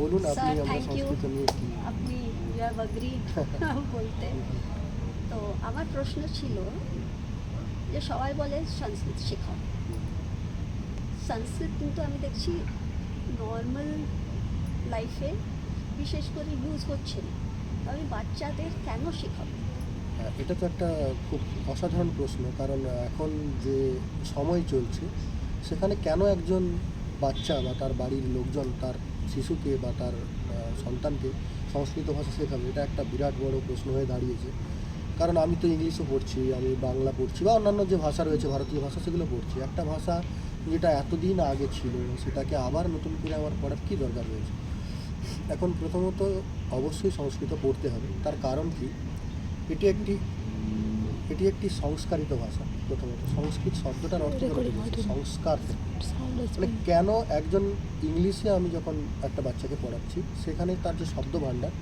বলুন আপনি স্যার আমরা থ্যাংক ইউ, সংস্কৃত নিয়ে কি আপনি ইউ হ্যাভ অ্যাগ্রিড বলতে। তো আমার প্রশ্ন ছিল যে সবাই বলে সংস্কৃত শেখাও, সংস্কৃত কিন্তু আমি দেখছি নর্মাল লাইফে বিশেষ করে ইউজ হচ্ছে না, আমি বাচ্চাদের কেন শেখাবো? এটা তো একটা খুব অসাধারণ প্রশ্ন, কারণ এখন যে সময় চলছে সেখানে কেন একজন বাচ্চা বা তার বাড়ির লোকজন তার শিশুকে বা তার সন্তানকে সংস্কৃত ভাষা শেখাবে, এটা একটা বিরাট বড় প্রশ্ন হয়ে দাঁড়িয়েছে। কারণ আমি তো ইংলিশও পড়ছি, আমি বাংলা পড়ছি বা অন্যান্য যে ভাষা রয়েছে ভারতীয় ভাষা সেগুলো পড়ছি। একটা ভাষা যেটা এতদিন আগে ছিল সেটাকে আবার নতুন করে আমার পড়ার কী দরকার রয়েছে? এখন প্রথমত অবশ্যই সংস্কৃত পড়তে হবে। তার কারণ কি, এটি একটি এটি একটি সংস্কারিত ভাষা। প্রথমত সংস্কৃত শব্দটার অর্থ সংস্কার, মানে কেন একজন ইংলিশে আমি যখন একটা বাচ্চাকে পড়াচ্ছি সেখানে তার যে শব্দ ভাণ্ডার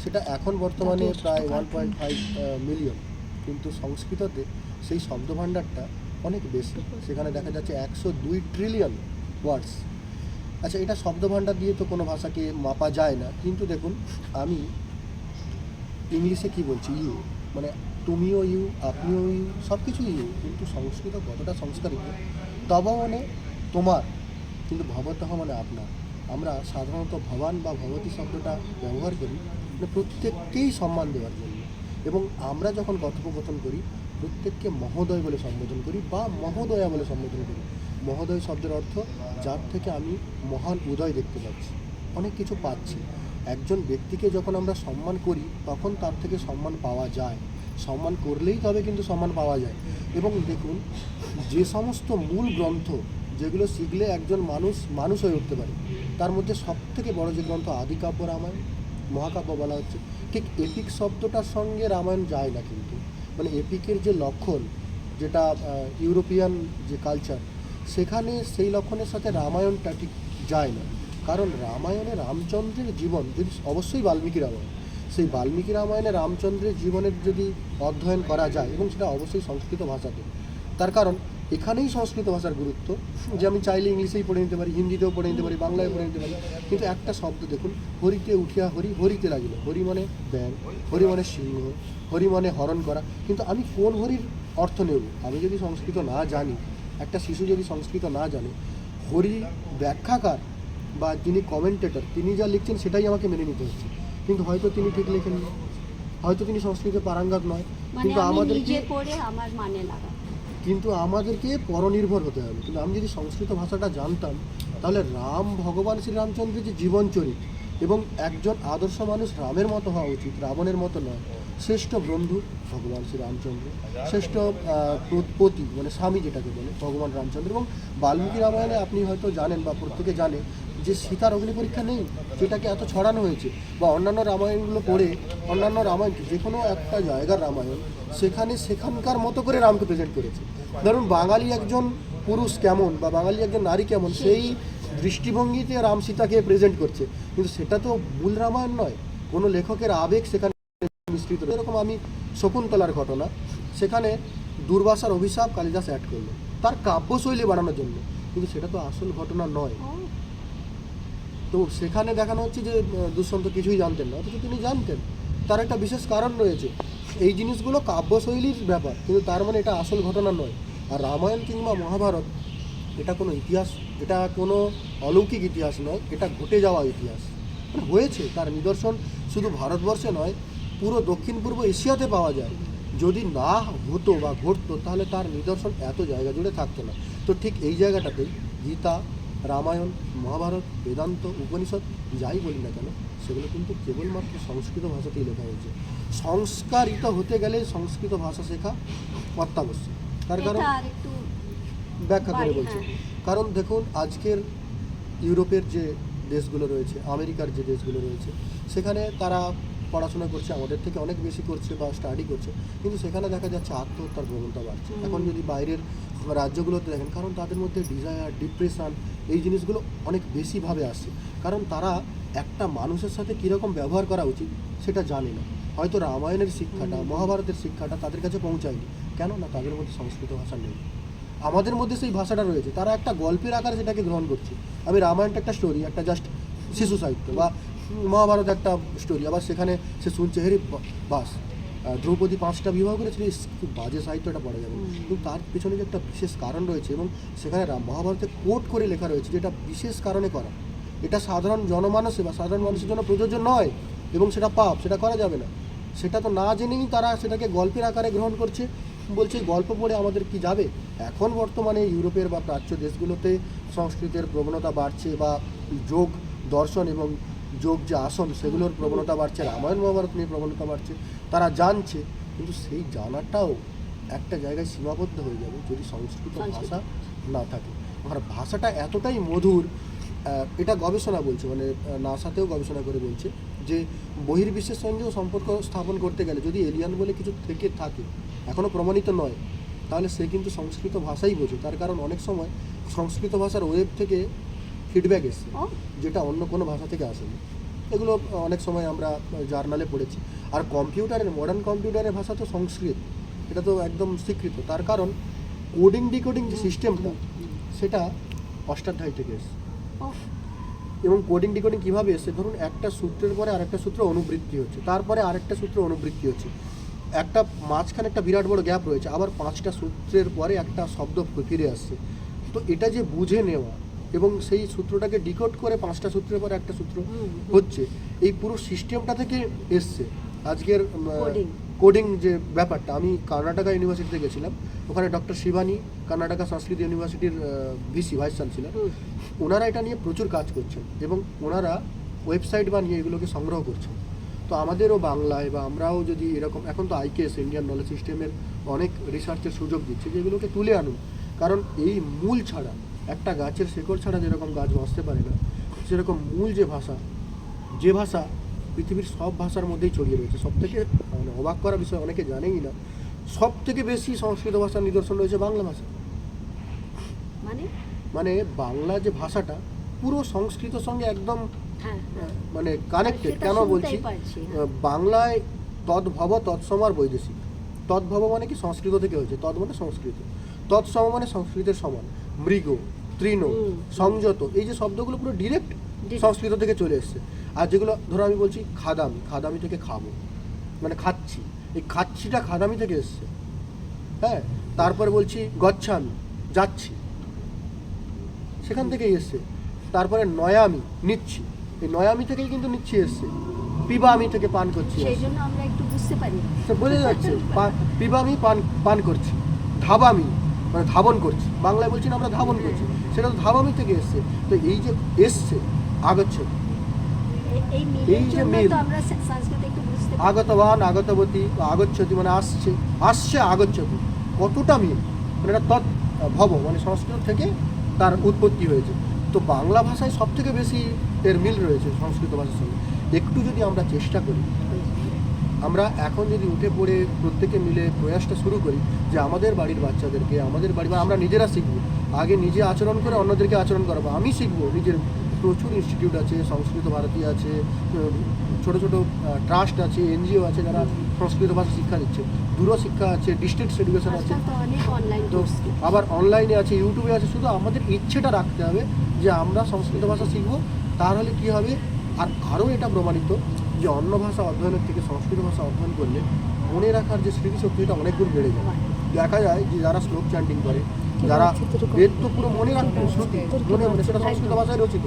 সেটা এখন বর্তমানে প্রায় 1.5 মিলিয়ন, কিন্তু সংস্কৃততে সেই শব্দ ভাণ্ডারটা অনেক বেশি। সেখানে দেখা যাচ্ছে 102 ট্রিলিয়ন ওয়ার্ডস। আচ্ছা, এটা শব্দ ভাণ্ডার দিয়ে তো কোনো ভাষাকে মাপা যায় না, কিন্তু দেখুন আমি ইংলিশে কি বলছি, ইউ, মানে তুমিও ইউ, আপনিও ইউ, সব কিছু ইউ, কিন্তু সংস্কৃত কতটা সংস্কারিত। তব মানে তোমার, কিন্তু ভবতঃ মানে আপনার। আমরা সাধারণত ভবান বা ভবতী শব্দটা ব্যবহার করি মানে প্রত্যেককেই সম্মান দেওয়ার জন্য, এবং আমরা যখন কথোপকথন করি প্রত্যেককে মহোদয় বলে সম্বোধন করি বা মহোদয়া বলে সম্বোধন করি। মহোদয় শব্দের অর্থ যার থেকে আমি মহান উদয় দেখতে পাচ্ছি, অনেক কিছু পাচ্ছি। একজন ব্যক্তিকে যখন আমরা সম্মান করি তখন তার থেকে সম্মান পাওয়া যায়, সম্মান করলেই তবে কিন্তু সম্মান পাওয়া যায়। এবং দেখুন, যে সমস্ত মূল গ্রন্থ যেগুলো শিখলে একজন মানুষ হয়ে উঠতে পারে, তার মধ্যে সবথেকে বড় যে গ্রন্থ আদিকাব্য রামায়ণ, মহাকাব্য বলা হচ্ছে, ঠিক এপিক শব্দটার সঙ্গে রামায়ণ যায় না। কিন্তু মানে এপিকের যে লক্ষণ, যেটা ইউরোপিয়ান যে কালচার, সেখানে সেই লক্ষণের সাথে রামায়ণটা ঠিক যায় না। কারণ রামায়ণে রামচন্দ্রের জীবন যদি, অবশ্যই বাল্মীকি রামায়ণ, সেই বাল্মীকি রামায়ণে রামচন্দ্রের জীবনের যদি অধ্যয়ন করা যায়, এবং সেটা অবশ্যই সংস্কৃত ভাষাতে, তার কারণ এখানেই সংস্কৃত ভাষার গুরুত্ব। যে আমি চাইলে ইংলিশেই পড়ে নিতে পারি, হিন্দিতেও পড়ে নিতে পারি, বাংলায় পড়ে নিতে পারি, কিন্তু একটা শব্দ দেখুন, হরিতে উঠিয়া হরি, হরিতে লাগিল, হরি মানে ব্যাং, হরি মানে সিংহ, হরি মানে হরণ করা, কিন্তু আমি কোন হরির অর্থ নেব? আমি যদি সংস্কৃত না জানি, একটা শিশু যদি সংস্কৃত না জানে, হরি ব্যাখ্যাকার বা যিনি কমেন্টেটর তিনি যা লিখছেন সেটাই আমাকে মেনে নিতে হচ্ছে, কিন্তু হয়তো তিনি ঠিক লেখেননি, হয়তো তিনি সংস্কৃতে পারঙ্গত নয়, মানে কিন্তু আমি আমাদেরকে নিজে পড়ে আমার মানে লাগা। কিন্তু আমাদেরকে পরনির্ভর হতে হবে। কিন্তু আমি যদি সংস্কৃত ভাষাটা জানতাম, তাহলে রাম, ভগবান শ্রীরামচন্দ্রের যে জীবনচরিত, এবং একজন আদর্শ মানুষ রামের মতো হওয়া উচিত, রাবণের মতো নয়। শ্রেষ্ঠ বন্ধু ভগবান শ্রীরামচন্দ্র, শ্রেষ্ঠ পতি মানে স্বামী যেটাকে বলে ভগবান রামচন্দ্র। এবং বাল্মীকি রামায়ণে আপনি হয়তো জানেন বা প্রত্যেকে জানে যে সীতার অগ্নি পরীক্ষা নেই, যেটাকে এত ছড়ানো হয়েছে, বা অন্যান্য রামায়ণগুলো পড়ে, অন্যান্য রামায়ণ যে কোনো একটা জায়গার রামায়ণ সেখানে সেখানকার মতো করে রামকে প্রেজেন্ট করেছে। ধরুন বাঙালি একজন পুরুষ কেমন বা বাঙালি একজন নারী কেমন, সেই দৃষ্টিভঙ্গিতে রাম সীতাকে প্রেজেন্ট করছে, কিন্তু সেটা তো মূল রামায়ণ নয়। কোনো লেখকের আবেগ সেখানে মিশ্রিত। এরকম আমি শকুন্তলার ঘটনা, সেখানে দুর্বাসার অভিশাপ কালিদাস অ্যাড করলো তার কাব্যশৈলী বানানোর জন্য, কিন্তু সেটা তো আসল ঘটনা নয়। তো সেখানে দেখানো হচ্ছে যে দুষ্যন্ত কিছুই জানতেন না, অথচ তিনি জানতেন। তার একটা বিশেষ কারণ রয়েছে। এই জিনিসগুলো কাব্যশৈলীর ব্যাপার, কিন্তু তার মানে এটা আসল ঘটনা নয়। আর রামায়ণ কিংবা মহাভারত এটা কোনো ইতিহাস, এটা কোনো অলৌকিক ইতিহাস নয়, এটা ঘটে যাওয়া ইতিহাস। মানে হয়েছে, তার নিদর্শন শুধু ভারতবর্ষে নয়, পুরো দক্ষিণ পূর্ব এশিয়াতে পাওয়া যায়। যদি না হতো বা ঘটতো তাহলে তার নিদর্শন এত জায়গা জুড়ে থাকতো না। তো ঠিক এই জায়গাটাতেই গীতা, রামায়ণ, মহাভারত, বেদান্ত, উপনিষদ যাই বলি না কেন, সেগুলো কিন্তু কেবলমাত্র সংস্কৃত ভাষাতেই লেখা হয়েছে। সংস্কারিত হতে গেলে সংস্কৃত ভাষা শেখা অত্যাবশ্যক। তার কারণ ব্যাখ্যা করে বলছি, কারণ দেখুন আজকের ইউরোপের যে দেশগুলো রয়েছে, আমেরিকার যে দেশগুলো রয়েছে, সেখানে তারা পড়াশোনা করছে, আমাদের থেকে অনেক বেশি করছে বা স্টাডি করছে, কিন্তু সেখানে দেখা যাচ্ছে আত্মহত্যার প্রবণতা বাড়ছে। এখন যদি বাইরের রাজ্যগুলোতে দেখেন, কারণ তাদের মধ্যে ডিজায়ার, ডিপ্রেশন, এই জিনিসগুলো অনেক বেশিভাবে আসছে, কারণ তারা একটা মানুষের সাথে কীরকম ব্যবহার করা উচিত সেটা জানে না। হয়তো রামায়ণের শিক্ষাটা, মহাভারতের শিক্ষাটা তাদের কাছে পৌঁছায়নি, কেন না তাদের মধ্যে সংস্কৃত ভাষা নেই। আমাদের মধ্যে সেই ভাষাটা রয়েছে, তারা একটা গল্পের আকারে সেটাকে গ্রহণ করছে। আমি রামায়ণটা একটা স্টোরি, একটা জাস্ট শিশু সাহিত্য, বা মহাভারত একটা স্টোরি, আবার সেখানে সে শুনছে হেরি বাস দ্রৌপদী 5টা বিবাহ করেছিল, ইস, খুব বাজে সাহিত্য, এটা পড়া যাবে। কিন্তু তার পেছনে যে একটা বিশেষ কারণ রয়েছে, এবং সেখানে মহাভারতে কোট করে লেখা রয়েছে যে এটা বিশেষ কারণে করা, এটা সাধারণ জনমানসে বা সাধারণ মানুষের জন্য প্রযোজ্য নয়, এবং সেটা পাপ, সেটা করা যাবে না। সেটা তো না জেনেই তারা সেটাকে গল্পের আকারে গ্রহণ করছে, বলছে গল্প পড়ে আমাদের কি যাবে। এখন বর্তমানে ইউরোপের বা প্রাচ্য দেশগুলোতে সংস্কৃতের প্রবণতা বাড়ছে, বা যোগ দর্শন এবং যোগ যে আসন সেগুলোর প্রবণতা বাড়ছে, রামায়ণ মহাভারত নিয়ে প্রবণতা বাড়ছে, তারা জানছে। কিন্তু সেই জানাটাও একটা জায়গায় সীমাবদ্ধ হয়ে যাবে যদি সংস্কৃত ভাষা না থাকে। আর ভাষাটা এতটাই মধুর, এটা গবেষণা বলছে, মানে নাসাতেও গবেষণা করে বলছে যে বহির্বিশ্বের সঙ্গেও সম্পর্ক স্থাপন করতে গেলে যদি এলিয়ান বলে কিছু থেকে থাকে, এখনও প্রমাণিত নয়, তাহলে সে কিন্তু সংস্কৃত ভাষাই বোঝে। তার কারণ অনেক সময় সংস্কৃত ভাষার ওয়েব থেকে ফিডব্যাক এসছে যেটা অন্য কোনো ভাষা থেকে আসেনি। এগুলো অনেক সময় আমরা জার্নালে পড়েছি। আর কম্পিউটারের, মডার্ন কম্পিউটারের ভাষা তো সংস্কৃত, এটা তো একদম স্বীকৃত। তার কারণ কোডিং ডিকোডিং যে সিস্টেমটা সেটা অষ্টাধ্যায়ী থেকে এসছে। এবং কোডিং ডিকোডিং কীভাবে এসছে, ধরুন একটা সূত্রের পরে আরেকটা সূত্র অনুবৃত্তি হচ্ছে, তারপরে আরেকটা সূত্র অনুবৃত্তি হচ্ছে, একটা মাঝখানে একটা বিরাট বড় গ্যাপ রয়েছে, আবার 5টা সূত্রের পরে একটা শব্দ ফিরে আসছে। তো এটা যে বুঝে নেওয়া এবং সেই সূত্রটাকে ডিকোড করে 5টা সূত্রের পরে একটা সূত্র হচ্ছে, এই পুরো সিস্টেমটা থেকে এসছে আজকের কোডিং যে ব্যাপারটা। আমি কর্ণাটকা ইউনিভার্সিটিতে গেছিলাম, ওখানে ডক্টর শিবানী, কর্ণাটকা সংস্কৃত ইউনিভার্সিটির ভিসি, ভাইস চ্যান্সেলর, ওনারা এটা নিয়ে প্রচুর কাজ করছেন এবং ওনারা ওয়েবসাইট বানিয়ে এগুলোকে সংগ্রহ করছেন। তো আমাদেরও বাংলায় বা আমরাও যদি এরকম, এখন তো আইকেএস ইন্ডিয়ান নলেজ সিস্টেমের অনেক রিসার্চের সুযোগ দিচ্ছে যে এগুলোকে তুলে আনুন। কারণ এই মূল ছাড়া, একটা গাছের শেকড় ছাড়া যেরকম গাছ বাঁচতে পারে না, সেরকম মূল যে ভাষা, যে ভাষা পৃথিবীর সব ভাষার মধ্যেই ছড়িয়ে রয়েছে। সবথেকে মানে অবাক করা বিষয়, অনেকে জানেই না, সব থেকে বেশি সংস্কৃত ভাষার নিদর্শন রয়েছে বাংলা ভাষা। মানে বাংলা যে ভাষাটা পুরো সংস্কৃতর সঙ্গে একদম মানে কানেক্টেড। কেন বলছি, বাংলায় তদ্ভব তৎসমার বৈদেশিক। তদ্ভব মানে কি, সংস্কৃত থেকে হয়েছে, তৎ মানে সংস্কৃত, তৎসম মানে সংস্কৃতের সমান, মৃগ, তৃণ, সংযত, এই যে শব্দগুলো পুরো ডিরেক্ট সংস্কৃত থেকে চলে এসছে। আর যেগুলো ধরো আমি বলছি খাদামি, খাদামি থেকে খাবো মানে খাচ্ছি, এই খাচ্ছিটা খাদামি থেকে এসছে। হ্যাঁ, তারপরে বলছি গচ্ছামি, যাচ্ছি, সেখান থেকেই এসছে। তারপরে নয়ামি, নিচ্ছি, এই নয়ামি থেকেই কিন্তু নিচ্ছি এসছে। পিবামি থেকে পান করছি, সেই জন্য আমরা একটু বুঝতে পারি, বোঝা যাচ্ছে। পিবামি পান করছি, ধাবামি মানে ধাবন করছি, বাংলায় বলছি না আমরা ধাবন করছি, সেটা তো ধাবামি থেকে এসছে। তো এই যে এসছে আগচ্ছে, এই যে মিল, আগতবান আগতবতী, আগচ্ছতি মানে আসছে, আসছে আগচ্ছতি, কতটা মিল, মানে এটা তৎভব মানে সংস্কৃত থেকে তার উৎপত্তি হয়েছে। তো বাংলা ভাষায় সব থেকে বেশি এর মিল রয়েছে সংস্কৃত ভাষার সঙ্গে। একটু যদি আমরা চেষ্টা করি, আমরা এখন যদি উঠে পড়ে প্রত্যেকে মিলে প্রয়াসটা শুরু করি যে আমাদের বাড়ির বাচ্চাদেরকে, আমাদের বাড়ি বা আমরা নিজেরা শিখবো, আগে নিজে আচরণ করে অন্যদেরকে আচরণ করাবো। আমি শিখবো, নিজের প্রচুর ইনস্টিটিউট আছে, সংস্কৃত ভারতী আছে, ছোটো ছোটো ট্রাস্ট আছে, এনজিও আছে যারা সংস্কৃত ভাষা শিক্ষা দিচ্ছে, দূরশিক্ষা আছে, ডিস্ট্রিক্ট এডুকেশন আছে, তো আবার অনলাইনে আছে, ইউটিউবে আছে। শুধু আমাদের ইচ্ছেটা রাখতে হবে যে আমরা সংস্কৃত ভাষা শিখবো। তাহলে কী হবে, আর আরও এটা প্রমাণিত যে অন্য ভাষা অধ্যয়নের থেকে সংস্কৃত ভাষা অধ্যয়ন করলে মনে রাখার যে স্মৃতিশক্তি এটা অনেক গুণ বেড়ে যায়। দেখা যায় যে যারা শ্লোক চ্যান্টিং করে, যারা বেদ তো পুরো মনে রাখতো, শ্রুতি মনে মনে, সেটা সংস্কৃত ভাষায় রচিত।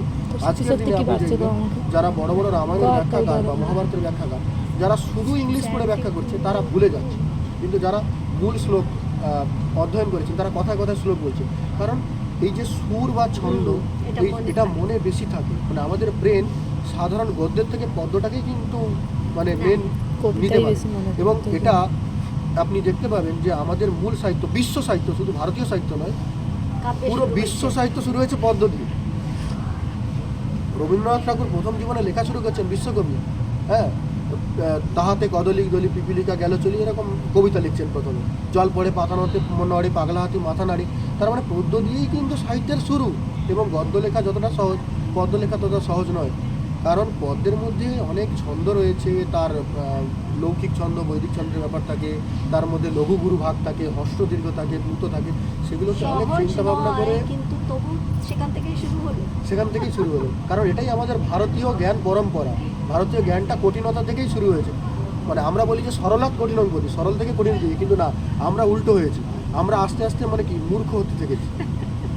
আজকের দিনে আপনি দেখবেন যারা বড় বড় রামায়ণের ব্যাখ্যাকার বা মহাভারতের ব্যাখ্যাকার, যারা শুধু ইংলিশ পড়ে ব্যাখ্যা করছে তারা ভুলে যাচ্ছে। কিন্তু যারা মূল শ্লোক অধ্যয়ন করেছেন তারা কথায় কথায় শ্লোক বলছে। কারণ এই যে সুর বা ছন্দ, এটা মনে বেশি থাকে। মানে আমাদের ব্রেন সাধারণ গদ্যের থেকে পদ্যটাকেই কিন্তু মানে মেন নিতে পারে। এবং এটা আপনি দেখতে পাবেন যে আমাদের মূল সাহিত্য, বিশ্ব সাহিত্য, শুধু ভারতীয় সাহিত্য নয়, পুরো বিশ্ব সাহিত্য শুরু হয়েছে পদ্য দিয়ে। রবীন্দ্রনাথ ঠাকুর প্রথম জীবনে লেখা শুরু করছেন বিশ্বকবি। হ্যাঁ, তাহাতে কদলিক দলি পিপিলিকা গেল চলি, এরকম কবিতা লিখছেন প্রথমে। জল পড়ে পাতা নড়ে পাগলা হাতি মাথা নাড়ি। তার মানে পদ্য দিয়েই কিন্তু সাহিত্যের শুরু। এবং গদ্য লেখা যতটা সহজ, পদ্য লেখা ততটা সহজ নয়। কারণ পদ্যের মধ্যে অনেক ছন্দ রয়েছে, তার লৌকিক ছন্দ, বৈদিক ছন্দের ব্যাপার থাকে, তার মধ্যে লঘু গুরু ভাগ থাকে, হস্র দীর্ঘ থাকে, দ্রুত থাকে, সেগুলোকে অনেক চিন্তা ভাবনা করে তবু সেখান থেকেই শুরু হলো। সেখান থেকেই শুরু হলো, কারণ এটাই আমাদের ভারতীয় জ্ঞান পরম্পরা। ভারতীয় জ্ঞানটা কঠিনতা থেকেই শুরু হয়েছে। মানে আমরা বলি যে সরলাৎ কঠিনং প্রতি, সরল থেকে কঠিন দিকে, কিন্তু না, আমরা উল্টো হয়েছি। আমরা আস্তে আস্তে মানে কি মূর্খ হতে থেকেছি।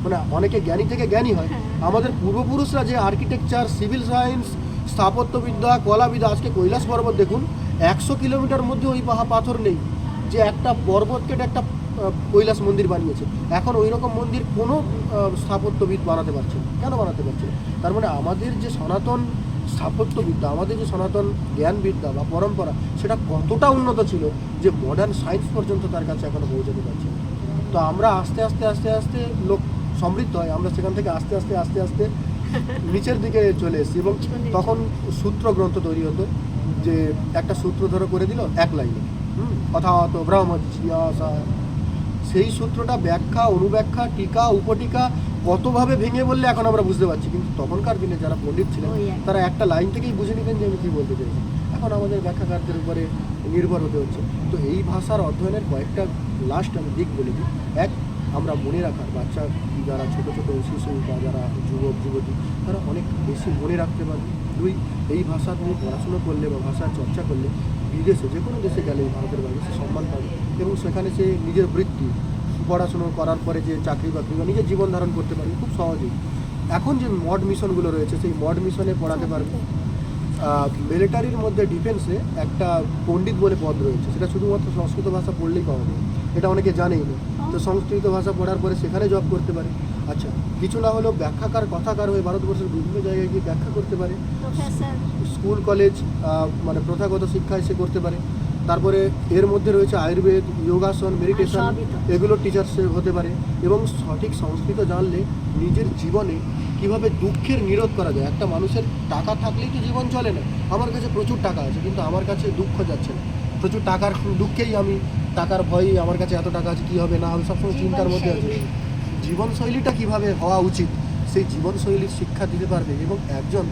মানে অনেকে জ্ঞানী থেকে জ্ঞানী হয়। আমাদের পূর্বপুরুষরা যে আর্কিটেকচার, সিভিল সায়েন্স, স্থাপত্যবিদ্যা, কলাবিদ্যা, আজকে কৈলাস পর্বত দেখুন, 100 কিলোমিটার মধ্যে ওই পাথর নেই যে একটা পর্বত কেটে একটা কৈলাস মন্দির বানিয়েছে। এখন ওই রকম মন্দির কোনো স্থাপত্যবিদ বানাতে পারছে না। কেন বানাতে পারছে না? তার মানে আমাদের যে সনাতন স্থাপত্যবিদ্যা, আমাদের যে সনাতন জ্ঞানবিদ্যা বা পরম্পরা, সেটা কতটা উন্নত ছিল যে মডার্ন সায়েন্স পর্যন্ত তার কাছে এখনো পৌঁছাতে পারছে না। তো আমরা আস্তে আস্তে আস্তে আস্তে লোক সমৃদ্ধ হয়, আমরা সেখান থেকে আস্তে আস্তে আস্তে আস্তে নিচের দিকে চলে এসেছি। এবং তখন সূত্র গ্রন্থ তৈরি হতো, যে একটা সূত্র ধরে করে দিল এক লাইনে, অথাৎ ব্রহ্ম জিজ্ঞাসা। সেই সূত্রটা ব্যাখ্যা, অনুব্যাখ্যা, টিকা, উপটিকা কতভাবে ভেঙে বললে এখন আমরা বুঝতে পারছি, কিন্তু তখনকার দিনে যারা পণ্ডিত ছিলেন তারা একটা লাইন থেকেই বুঝে নিতেন যে আমি কী বলতে চাইছি। এখন আমাদের ব্যাখ্যাকারদের উপরে নির্ভর হতে হচ্ছে। তো এই ভাষার অধ্যয়নের কয়েকটা লাস্ট আমি দিক বলে দিই। এক, আমরা মনে রাখার, বাচ্চা যারা ছোটো ছোটো শিশু বা যারা যুবক যুবতী, তারা অনেক বেশি মনে রাখতে পারবে। দুই, এই ভাষা তুমি পড়াশুনো করলে বা ভাষার চর্চা করলে বিদেশে যে কোনো দেশে গেলে ভারতের বাইরে সে সম্মান পাবে, এবং সেখানে সে নিজের বৃত্তি, পড়াশুনো করার পরে যে চাকরি বাকরি বা নিজের জীবন ধারণ করতে পারবে খুব সহজেই। এখন যে মড মিশনগুলো রয়েছে, সেই মড মিশনে পড়াতে পারবে। মিলিটারির মধ্যে ডিফেন্সে একটা পণ্ডিত বলে পদ রয়েছে, সেটা শুধুমাত্র সংস্কৃত ভাষা পড়লেই পাওয়া যায়, এটা অনেকে জানেই না। তো সংস্কৃত ভাষা পড়ার পরে সেখানে জব করতে পারে। আচ্ছা, কিছু না হলেও ব্যাখ্যাকার, কথাকার হয়ে ভারতবর্ষের বিভিন্ন জায়গায় গিয়ে ব্যাখ্যা করতে পারে। প্রফেসর, স্কুল কলেজ মানে প্রথাগত শিক্ষা সে করতে পারে। তারপরে এর মধ্যে রয়েছে আয়ুর্বেদ, যোগাসন, মেডিটেশন, এগুলোর টিচার সে হতে পারে। এবং সঠিক সংস্কৃত জানলে নিজের জীবনে কিভাবে দুঃখের নিরোধ করা যায়। একটা মানুষের টাকা থাকলেই তো জীবন চলে না। আমার কাছে প্রচুর টাকা আছে কিন্তু আমার কাছে দুঃখ যাচ্ছে না, প্রচুর টাকার দুঃখেই আমি, টাকার ভয়েই আমার কাছে এত টাকা আছে, কী হবে না হবে সবসময় চিন্তার মধ্যে আছে। জীবনশৈলীটা কিভাবে হওয়া উচিত সেই জীবনশৈলীর শিক্ষা দিতে পারবে, এবং একজন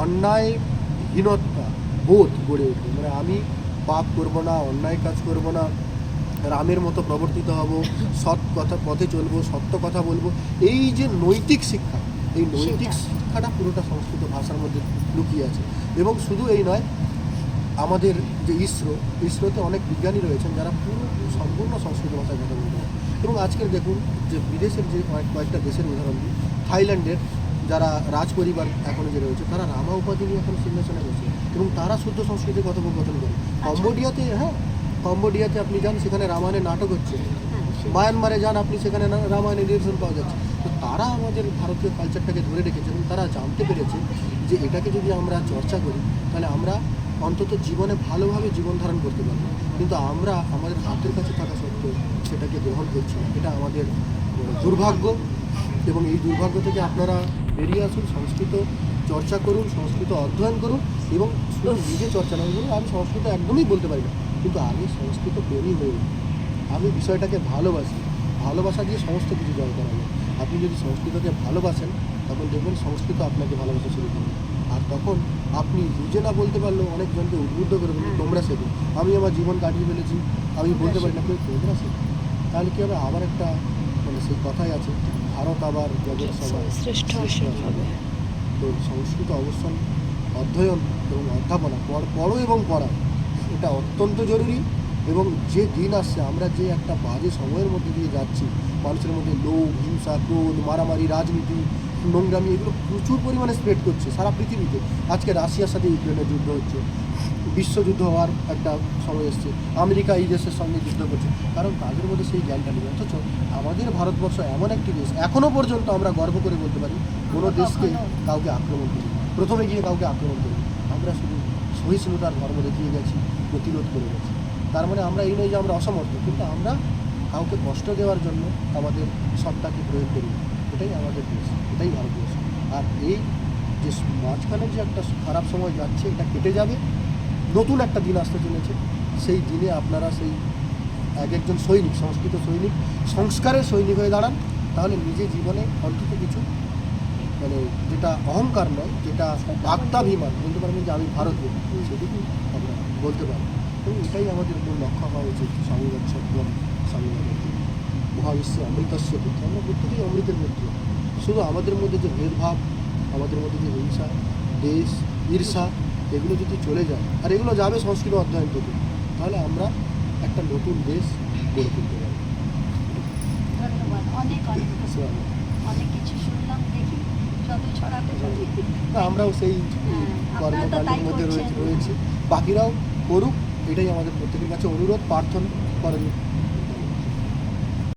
অন্যায়হীনতা বোধ গড়ে উঠবে। মানে আমি পাপ করব না, অন্যায় কাজ করব না, রামের মতো প্রবর্তিত হব, সৎ কথা পথে চলবো, সত্য কথা বলবো। এই যে নৈতিক শিক্ষা, এই নৈতিক শিক্ষাটা পুরোটা সংস্কৃত ভাষার মধ্যে লুকিয়ে আছে। এবং শুধু এই নয়, আমাদের যে ইসরোতে অনেক বিজ্ঞানী রয়েছেন যারা সম্পূর্ণ সংস্কৃত ভাষায় কথা বলতে পারে। এবং আজকের দেখুন যে বিদেশের যে কয়েকটা দেশের উদাহরণ দিই, থাইল্যান্ডের যারা রাজ পরিবার এখনও যে রয়েছে, তারা রামা উপাধি নিয়ে এখন সিংহাসনে বসে এবং তারা শুদ্ধ সংস্কৃতে কথোপকথন করে। কম্বোডিয়াতে আপনি যান, সেখানে রামায়ণের নাটক হচ্ছে। মায়ানমারে যান আপনি, সেখানে রামায়ণের নিদর্শন পাওয়া যাচ্ছে। তো তারা আমাদের ভারতীয় কালচারটাকে ধরে রেখেছে এবং তারা জানতে পেরেছে যে এটাকে যদি আমরা চর্চা করি তাহলে আমরা অন্তত জীবনে ভালোভাবে জীবন ধারণ করতে পারবো। কিন্তু আমরা আমাদের হাতের কাছে থাকা সত্ত্বেও সেটাকে গ্রহণ করছি না। এটা আমাদের দুর্ভাগ্য, এবং এই দুর্ভাগ্য থেকে আপনারা বেরিয়ে আসুন, সংস্কৃত চর্চা করুন, সংস্কৃত অধ্যয়ন করুন। এবং শুধু নিজে চর্চা নয়, বলুন আমি সংস্কৃত একদমই বলতে পারি না, কিন্তু আমি সংস্কৃত প্রেমী হয়ে উঠি। আমি বিষয়টাকে ভালোবাসি, ভালোবাসা দিয়ে সমস্ত কিছু জয় করা যায়। আপনি যদি সংস্কৃতকে ভালোবাসেন তখন দেখবেন সংস্কৃত আপনাকে ভালোবাসা শুরু করবে। আর তখন আপনি বুঝে না বলতে পারলেও অনেকজনকে উদ্বুদ্ধ করবেন, তোমরা শেখো। আমি আমার জীবন কাটিয়ে ফেলেছি, আমি বলতে পারি না, কেউ তোমরা শেখো। তাহলে কী হবে? আবার একটা মানে সেই কথাই আছে, ভারত আবার জগৎ সবার শ্রেষ্ঠ হবে। তো সংস্কৃত অবস্থান, অধ্যয়ন এবং অধ্যাপনা, পড়ো এবং পড়া, এটা অত্যন্ত জরুরি। এবং যে দিন আসছে, আমরা যে একটা বাজে সময়ের মধ্যে দিয়ে যাচ্ছি, মানুষের মধ্যে লোভ, হিংসা, ক্রোধ, মারামারি, রাজনীতি, নোংরামি, এগুলো প্রচুর পরিমাণে স্প্রেড করছে সারা পৃথিবীতে। আজকে রাশিয়ার সাথে ইউক্রেনের যুদ্ধ হচ্ছে, বিশ্বযুদ্ধ হওয়ার একটা সময় এসছে, আমেরিকা এই দেশের সঙ্গে যুদ্ধ করছে, কারণ তাদের মধ্যে সেই জ্ঞানটা নেই। অথচ আমাদের ভারতবর্ষ এমন একটি দেশ, এখনও পর্যন্ত আমরা গর্ব করে বলতে পারি কোনো দেশকে কাউকে আক্রমণ করি, প্রথমে গিয়ে কাউকে আক্রমণ করি। আমরা শুধু সহিষ্ণুতার ধর্ম দেখিয়ে গেছি, প্রতিরোধ করে গেছি। তার মানে আমরা এই নয় যে আমরা অসমর্থ, কিন্তু আমরা কাউকে কষ্ট দেওয়ার জন্য আমাদের সত্তাকে প্রয়োগ করি। এটাই আমাদের দেশ, এটাই ভারতবর্ষ। আর এই যে মাঝখানে যে একটা খারাপ সময় যাচ্ছে, এটা কেটে যাবে, নতুন একটা দিন আসতে চলেছে। সেই দিনে আপনারা সেই একজন সৈনিক, সংস্কৃত সৈনিক, সংস্কারের সৈনিক হয়ে দাঁড়ান। তাহলে নিজের জীবনে অন্তত কিছু মানে যেটা অহংকার নয়, যেটা আত্মাভিমান, বলতে পারবেন যে আমি ভারতীয়, সেটুকু আমরা বলতে পারি। এবং এটাই আমাদের মূল লক্ষ্য হওয়া উচিত। সংবাদ সত্যম সংবাদ মহাবিশ্বে অমৃতস্য পুত্র, আমরা প্রত্যেকেই অমৃতের পুত্র। শুধু আমাদের মধ্যে যে ভেদভাব, আমাদের মধ্যে যে হিংসা, দেশ, ঈর্ষা, এগুলো যদি চলে যায়, আর এগুলো যাবে সংস্কৃত অধ্যয়ন থেকে, তাহলে আমরা একটা নতুন দেশ গড়ে তুলতে পারবো। ধন্যবাদ, অনেক অনেক অনেক কিছু শুনলাম, দেখি যত ছড়াতে পারি। না, আমরাও সেই হ্যাঁ, আপনারা তো তাই কর্মকাণ্ডের মধ্যে করছেন। রয়েছে, বাকিরাও করুক, এটাই আমাদের প্রত্যেকের কাছে অনুরোধ, প্রার্থনা করেন।